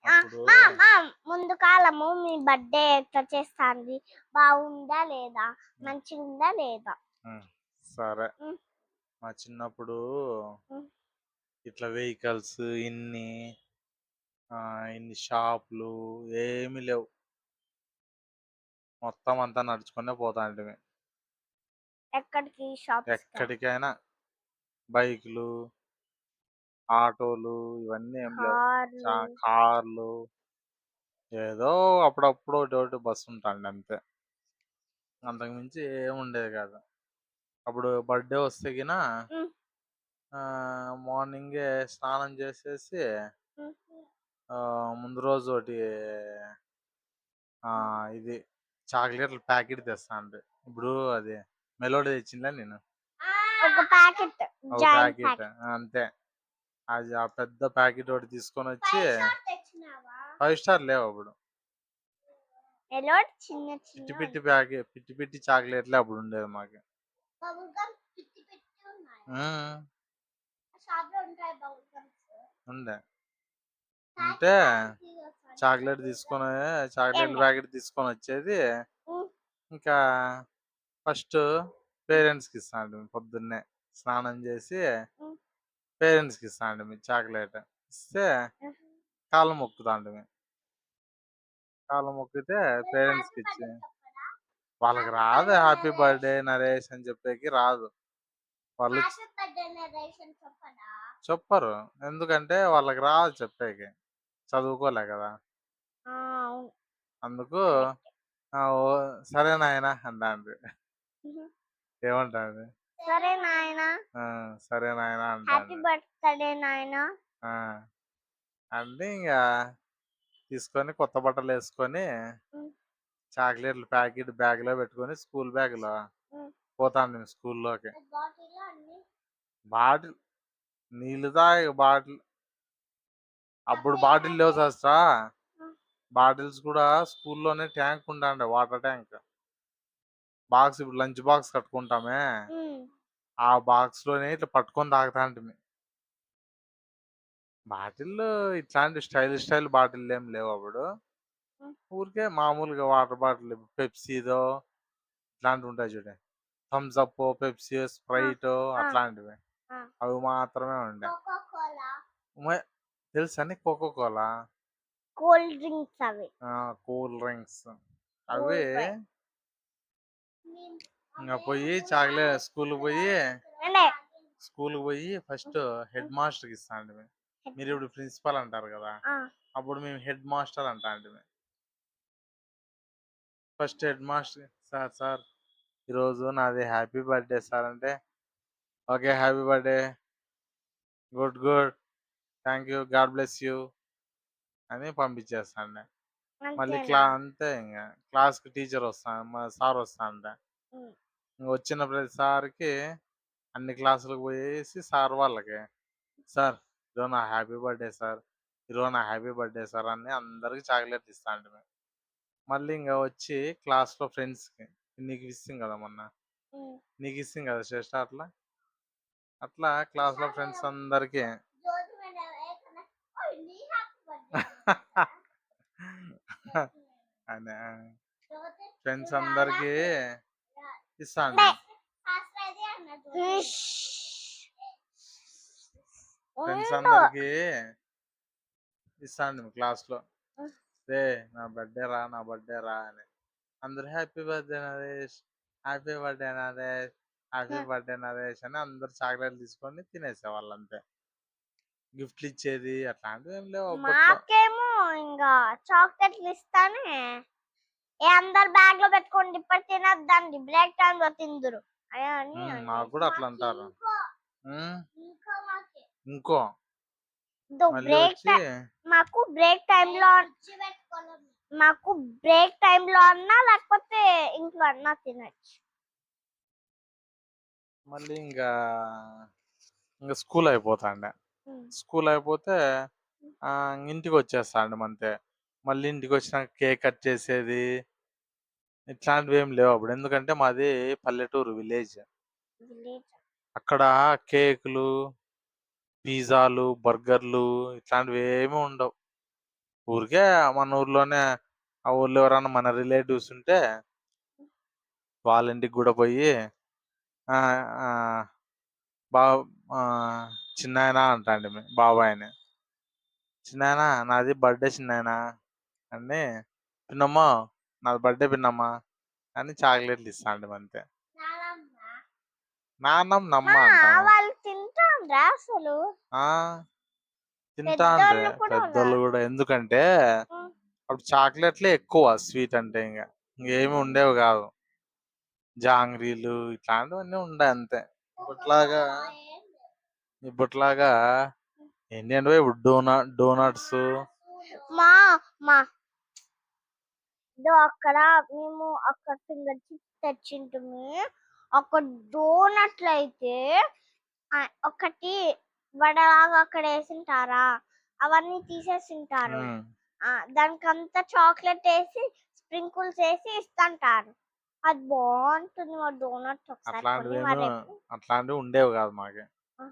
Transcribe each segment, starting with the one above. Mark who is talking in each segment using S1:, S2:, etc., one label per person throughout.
S1: అప్పుడు
S2: మా మా ముందు కాలము మీ బర్త్‌డే ఎట్లా చేస్తాంది? బాగుందా లేదా? మంచిగుందా లేదా?
S1: హ్మ్. సరే.
S2: హ్మ్.
S1: మా చిన్నప్పుడు
S2: హ్మ్.
S1: ఇట్లా వెహికల్స్ ఇన్ని షాపులు ఏమీ లేవు. మొత్తం అంతా నడుచుకునే పోతాంటిమి.
S2: ఎక్కడికి షాప్స్‌కా?
S1: ఎక్కడికైనా బైకులు, ఆటోలు ఇవన్నీ ఏం లేవు.
S2: కార్లు.
S1: కార్లు ఏదో అప్పుడప్పుడు ఒకటి బస్సు ఉంటాండే అంతే. అంతకు మించి ఏముండేది కాదు. అప్పుడు బర్త్‌డే వస్తే గిన
S2: హ్మ్.
S1: మార్నింగే స్నానం చేసేసి
S2: హ్మ్.
S1: ముందు రోజు ఒకటి ఇది చాక్లెట్ల ప్యాకెట్ తెస్తాండ్రి. ఇప్పుడు అది మెలోడీ తెచ్చిండ్లే నేను.
S2: ఒక ప్యాకెట్.
S1: ఒక
S2: జాయింట్
S1: ప్యాకెట్
S2: ప్యాకెట్.
S1: అంతే. అది ఆ పెద్ద ప్యాకెట్ ఒకటి తీసుకొనొచ్చి
S2: 5 స్టార్ తెచ్చినావా?
S1: 5 స్టార్ లేవు అప్పుడు.
S2: ఎలోటి చిన్న
S1: పిట్టి
S2: చిన్నవి.
S1: పిట్టి ప్యాకెట్ పిట్టి పిట్టి చాక్లెట్లే అప్పుడు ఉండేది మాకు.
S2: బబుల్ గమ్ పిచ్చి పిచ్చి ఉన్నాయి.
S1: హ్మ్.
S2: షాప్‌లో ఉంటాయి బబుల్ గమ్స్.
S1: ఉండే. ఉంటే చాక్లెట్ చాక్లెట్ల
S2: ఏంలే.
S1: ప్యాకెట్ తీసుకొనొచ్చేది.
S2: హ్మ్.
S1: ఇంకా ఫస్ట్ పేరెంట్స్‌కి ఇస్తాంటిమి పొద్దున్నే. స్నానం చేసి
S2: హ్మ్.
S1: పేరెంట్స్‌కి ఇస్తాంటిమి చాక్లెట్. ఇస్తే కాళ్ళు మొక్కుతాంటిమి. కాళ్ళు మొక్కితే పేరెంట్స్‌కి ఇచ్చి వాళ్ళకి రాదు హ్యాపీ బర్త్‌డే నరేష్ అని చెప్పేకి రాదు. వాళ్ళు
S2: హ్యాపీ బర్త్‌డే నరేషన్ చెప్పనా?
S1: చెప్పరు. ఎందుకంటే వాళ్ళకి రాదు చెప్పేకి. చదువుకోలే కదా!
S2: ఆ! అవును.
S1: అందుకు
S2: కరెక్టే.
S1: ఓ సరే నాయనా అంటాండ్రి.
S2: హుహు.
S1: ఏమంటాండ్రి?
S2: సరే నాయనా.
S1: ఆ! సరే నాయనా
S2: హ్యాపీ
S1: అంటాండ్రి.
S2: బర్త్‌డే నాయనా.
S1: ఆ! అంటే ఇంగా తీసుకొని కొత్త బట్టలేసుకొని
S2: హ్మ్.
S1: చాక్లెట్‌ల ప్యాకెట్ బ్యాగ్‌లో పెట్టుకొని స్కూల్ బ్యాగ్‌లో
S2: హ్మ్.
S1: పోతాంటిమి స్కూల్లోకి.
S2: బాటిల్‌లో అన్ని
S1: బాటిల్ నీళ్ళు తాగే బాటిల్ అప్పుడు బాటిల్ లేవు సస్తా.
S2: హ్మ్.
S1: బాటిల్స్ కూడా స్కూల్లోనే ట్యాంక్ ఉంటాండే వాటర్ ట్యాంక్. బాక్స్ ఇప్పుడు లంచ్ బాక్స్ కట్టుకుంటామే.
S2: హ్మ్.
S1: ఆ బాక్స్‌లోనే ఇట్లా పట్టుకొని తాగుతాంటిమి. బాటిల్లు ఇట్లాంటి స్టైల్ బాటిల్లేం లేవు అప్పుడు.
S2: హ్మ్.
S1: ఊరికే మామూలుగా వాటర్ బాటిల్ పెప్సీదో ఇట్లాంటివి ఉంటాయి చూడు. థమ్స్ అప్, పెప్సీ,
S2: ఆ!
S1: స్ప్రైటో
S2: ఆ!
S1: అట్లాంటివి.
S2: ఆ!
S1: అవి మాత్రమే ఉండే.
S2: Coca Cola.
S1: తెలుసా నీకు కోకో కోలా?
S2: కూల్ డ్రింక్స్ అవి.
S1: Cool drinks. అవి
S2: కూల్ డ్రింక్.
S1: ఇంగ పోయి చాక్లెట్
S2: ఏంలే.
S1: స్కూల్‌కి పోయి ఫస్ట్ హెడ్ మాస్టర్‌కి ఇస్తాంటిమి. మీరిప్పుడు ప్రిన్సిపల్ అంటారు కదా!
S2: ఆ!
S1: అప్పుడు మేము హెడ్ మాస్టర్ అంటాంటిమి. ఫస్ట్ హెడ్ మాస్టర్ సార్ ఈరోజు నాది హ్యాపీ బర్త్‌డే సార్ అంటే, okay. Happy birthday. Good. Thank you. God bless you అని పంపించేస్తాండే. మళ్ళీ
S2: అంతేనా?
S1: అంతే ఇంగ. క్లాస్‌కి మా సార్ వస్తాండే.
S2: హ్మ్.
S1: ఇంగ వచ్చిన ప్రతిసారికి అన్ని క్లాసులకు పోయేసి సార్ వాళ్ళకి, సార్ ఈరోజు నా హ్యాపీ బర్త్‌డే సార్. ఈరోజు నా హ్యాపీ బర్త్‌డే సార్ అని అందరికి చాక్లెట్‌లు ఇస్తాంటిమి. మళ్ళీ ఇంగ వచ్చి క్లాస్‌లో ఫ్రెండ్స్‌కి నీకు ఇస్తిం కదా మొన్న.
S2: హ్మ్.
S1: నీకు ఇస్తిం కదా శ్రేష్ఠ అట్లా. అట్లా క్లాస్‌లో ఫ్రెండ్స్ అందరికి
S2: జ్యోతి మేడం ఏకన ఓయ్ నీ హ్యాపీ బర్త్‌డే
S1: అనే
S2: జ్యోతి
S1: ఫ్రెండ్స్
S2: నువ్వు రాలా?
S1: అందరికి
S2: రా.
S1: ఇస్తాంటిమి.
S2: శాస్త్రది అన్నది.
S1: ఫ్రెండ్స్
S2: ఉండు.
S1: అందరికి ఇస్తాంటిమి క్లాస్‌లో. రేయ్ నా బర్త్‌డే రా అని. అందరూ happy birthday Naresh, happy birthday Naresh, happy birthday Naresh అని అందరూ చాక్లెట్‌లు తీసుకొని తినేసేవాళ్ళు అంతే. గిఫ్ట్‌లు ఇచ్చేది అట్లాంటివి ఏం లేవు అప్పట్లో.
S2: మాకేమో ఇంగా చాక్లెట్లు ఇస్తానే అందరు బ్యాగ్ లో పెట్టుకోండి ఇప్పుడు తినద్దండి బ్రేక్ టైం లో తిందురు అని
S1: మాకు
S2: అనేసి
S1: కూడా అట్లా అంటారు. హ్మ్. ఇంకో మళ్ళీ
S2: బ్రేక్
S1: వచ్చి
S2: మాకు బ్రేక్ టైం లో మాకు బ్రేక్ టైం లో అన్నా లేకపోతే ఇంట్లో అన్నా తినచ్చు.
S1: మళ్ళీ ఇంక స్కూల్ అయిపోతాండే. స్కూల్ అయిపోతే ఇంటికి వచ్చేస్తాండం అంతే. మళ్ళీ ఇంటికి వచ్చినాక కేక్ కట్ చేసేది ఇట్లాంటివి ఏమి లేవు అప్పుడు. ఎందుకంటే మాది పల్లెటూరు విలేజ్. అక్కడ కేకులు, పిజ్జాలు, బర్గర్‌లు ఇట్లాంటివి ఏమి ఉండవు. ఊరికే మన ఊర్లోనే ఆ ఊర్లో ఎవరైనా మన రిలేటివ్స్ ఉంటే వాళ్ళ ఇంటికి కూడా పోయి ఆ, ఆ, బా ఆ, చిన్నాయన అంటాండి బాబాయ్ని. చిన్నాయన నాది బర్త్డే చిన్నాయన అని, పిన్నమ్మా నాది బర్త్డే పిన్నమ్మా అని చాక్లెట్లు ఇస్తాండి అంతే. నాన్నమ్మ నమ్మ
S2: మా
S1: అంటాము.
S2: వాళ్ళు తింటాండ్రా అసలు
S1: ఆ తింటాండ్రి
S2: పెద్దోళ్ళు కూడా
S1: పెద్దోళ్ళు కూడా, ఎందుకంటే
S2: ఉమ్.
S1: అప్పుడు చాక్లెట్లే ఎక్కువ స్వీట్ అంటే, ఇంకేమి ఉండేవి కాదు. జాంగ్రీలు ఇట్లాంటివన్నీ ఉండే అంతే. ఇప్పట్లాగా ఇప్పట్లాగా ఏంటి అంటే ఇప్పుడు డోనట్స్.
S2: మా మా ఇదో అక్కడ మేము అక్కడ ఫింగర్ చిప్స్ తెచ్చింటిమి. అక్కడ డోనట్లు అయితే ఒకటి వడలాగా అక్కడ వేసింటారా, అవన్నీ తీసేసింటారు. దానికంతా చాక్లెట్ వేసి స్ప్రింకిల్స్ వేసి ఇస్తుంటారు. అది బాగుంటుంది. మా డోనట్ ఒకసారి కొని మరి
S1: అట్లాంటివి ఉండేవి కాదు మాకు.
S2: ఆ.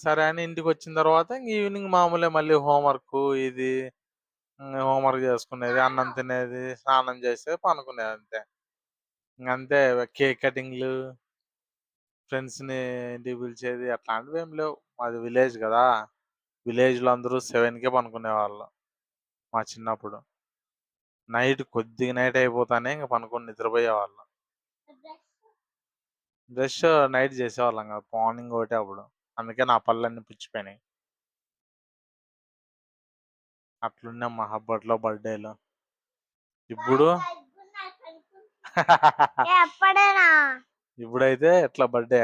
S1: సరే అని ఇంటికి వచ్చిన తర్వాత ఈవినింగ్ మామూలే మళ్ళీ హోంవర్క్ ఇది, హోంవర్క్ చేసుకునేది, అన్నం తినేది, స్నానం చేసేది, పనుకునేది అంతే. ఇంకంతే. కేక్ కటింగ్లు, ఫ్రెండ్స్ని ఇంటికి పిలిచేది అట్లాంటివి ఏం లేవు. మాది విలేజ్ కదా, విలేజ్లో అందరూ 7కే పనుకునేవాళ్ళు మా చిన్నప్పుడు. నైట్ కొద్దిగా నైట్ అయిపోతానే ఇంకా పనుకొని నిద్రపోయేవాళ్ళం. బ్రష్ నైట్ చేసేవాళ్ళం కదా, మార్నింగ్ ఒకటే అప్పుడు. అందుకే నా పళ్ళన్నీ పుచ్చిపోయినాయి. అట్లున్నాం మా అప్పట్లో బర్త్డేలు. ఇప్పుడు
S2: ఎప్పుడైనా
S1: ఇప్పుడైతే ఎట్లా బర్త్డే,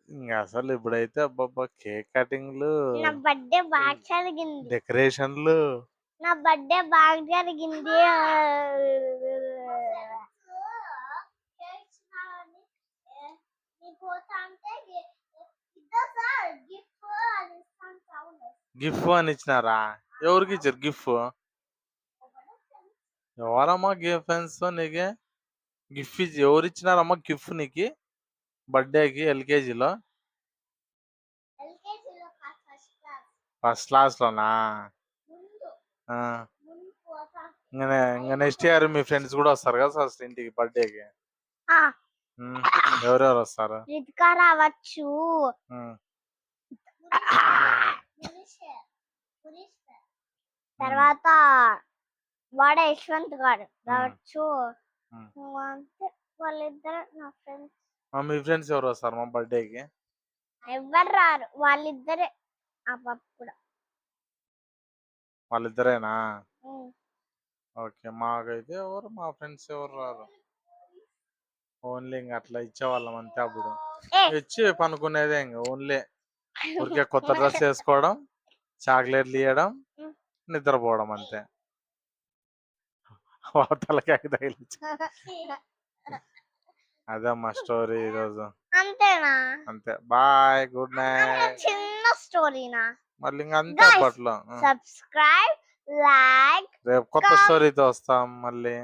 S1: ఇంకా అసలు ఇప్పుడైతే అబ్బబ్బా కేక్ కటింగ్లు,
S2: నా బర్త్డే బాగా జరిగింది.
S1: డెకరేషన్లు.
S2: నా బర్త్డే బాగా జరిగింది.
S1: గిఫ్ట్ అని ఇచ్చినారా? ఎవరికి ఇచ్చారు గిఫ్ట్? ఎవరమ్మా ఫ్రెండ్స్ నీకు గిఫ్ట్ ఎవరు ఇచ్చినారమ్మా గిఫ్ట్ నీకు బర్త్డేకి? ఎల్కేజీలో ఫస్ట్ క్లాస్ లోనా? ఇంకా నెక్స్ట్ ఇయర్ మీ ఫ్రెండ్స్ కూడా వస్తారు కదా ఫస్ట్ ఇంటికి బర్త్డేకి. ఎవరెవరు వస్తారు?
S2: రితికా రావచ్చు, తర్వాత వాడ యశ్వంత్ గారు రావచ్చు. అంతే, వాళ్ళిద్దరు నా ఫ్రెండ్స్.
S1: మీ ఫ్రెండ్స్ ఎవరు వస్తారు మా బర్త్డేకి?
S2: ఎవరు రారు, వాళ్ళిద్దరే. ఆ పాప కూడా
S1: వాళ్ళిద్దరేనా? ఓకే. మాకైతే ఎవరు మా ఫ్రెండ్స్ ఎవరు రారు. ఓన్లీ ఇంక అట్లా ఇచ్చేవాళ్ళం అంతే. అప్పుడు ఇచ్చి పనుకునేదే ఇంకా. ఓన్లీ ఊరికే కొత్త డ్రెస్ వేసుకోవడం, చాక్లెట్లు ఇవ్వడం, నిద్రపోవడం అంతే. తలకాయ తగిలించి. అదే మా స్టోరీ ఈరోజు.
S2: అంతేనా?
S1: అంతే. Bye, good night.
S2: చిన్న స్టోరీనా?
S1: మళ్ళీ ఇంకా అంతే అప్పట్లో.
S2: Subscribe, like.
S1: రేపు కొత్త స్టోరీతో వస్తాం మళ్ళీ.